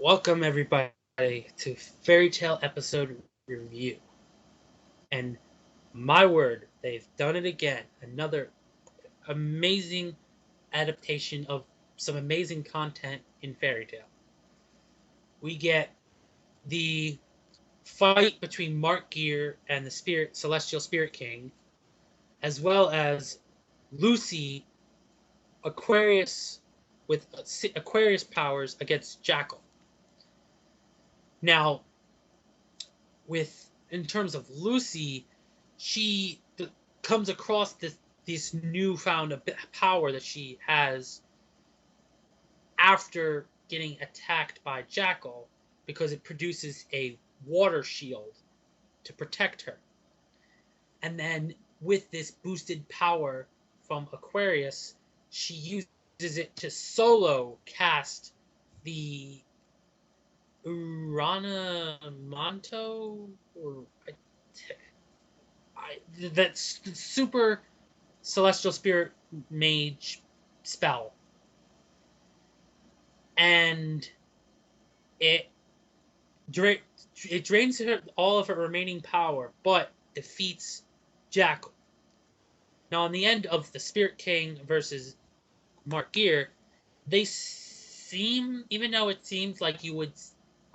Welcome everybody to Fairy Tale episode review. And my word, they've done it again. Another amazing adaptation of some amazing content in Fairy Tale. We get the fight between Mark Gear and the Celestial Spirit King, as well as Lucy Aquarius with Aquarius powers against Jackal. Now, in terms of Lucy, she comes across this newfound power that she has after getting attacked by Jackal, because it produces a water shield to protect her. And then with this boosted power from Aquarius, she uses it to solo cast the Urana Manto, or that's super celestial spirit mage spell, and it drains all of her remaining power, but defeats Jackal. Now, in the end of the Spirit King versus Mark Gear, they seem, even though it seems like you would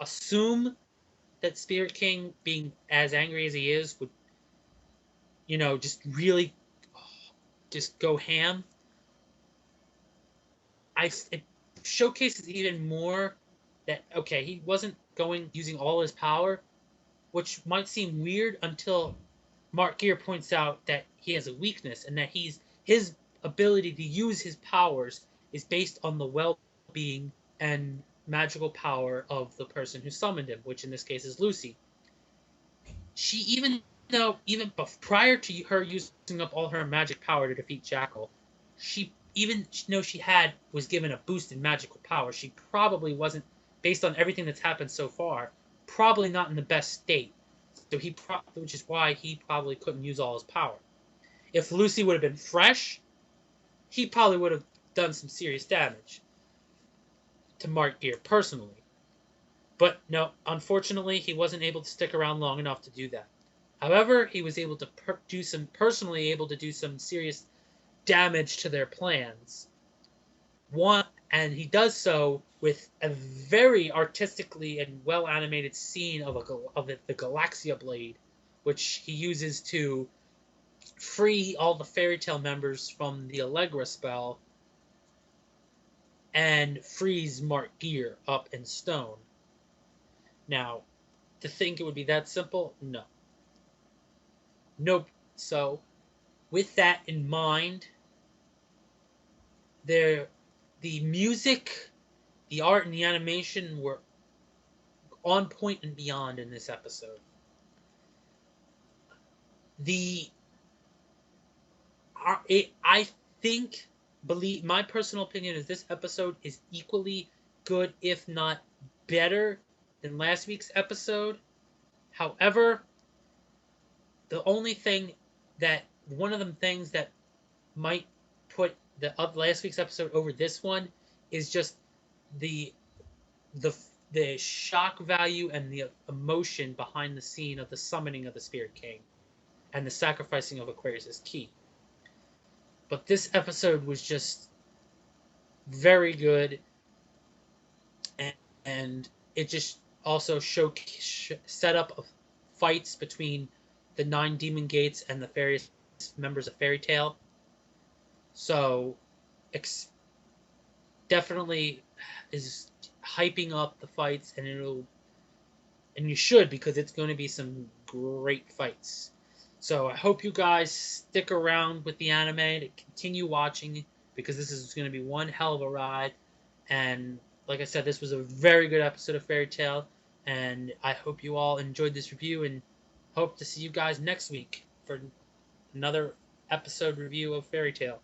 assume that Spirit King, being as angry as he is, would, just really just go ham. It showcases even more that, okay, he wasn't using all his power, which might seem weird until Mark Gear points out that he has a weakness, and that his ability to use his powers is based on the well-being and magical power of the person who summoned him, which in this case is Lucy. She, even prior to her using up all her magic power to defeat Jackal, even though she was given a boost in magical power, she probably wasn't, based on everything that's happened so far, probably not in the best state. So which is why he probably couldn't use all his power. If Lucy would have been fresh, he probably would have done some serious damage to Mark Gear personally. But no, unfortunately, he wasn't able to stick around long enough to do that. However, he was able to personally able to do some serious damage to their plans. And he does so with a very artistically and well animated scene of the Galaxia Blade, which he uses to free all the Fairy Tale members from the Allegra spell and freeze Mark Gear up in stone. Now, to think it would be that simple, no. Nope. So, with that in mind, the music, the art, and the animation were on point and beyond in this episode. My personal opinion is this episode is equally good, if not better, than last week's episode. However, one of the things that might put last week's episode over this one is just the shock value and the emotion behind the scene of the summoning of the Spirit King and the sacrificing of Aquarius' key. But this episode was just very good, and it just also set up of fights between the 9 demon gates and the various members of Fairy Tale. So, definitely is hyping up the fights, and you should, because it's going to be some great fights. So I hope you guys stick around with the anime to continue watching, because this is going to be one hell of a ride. And like I said, this was a very good episode of Fairy Tale, and I hope you all enjoyed this review, and hope to see you guys next week for another episode review of Fairy Tale.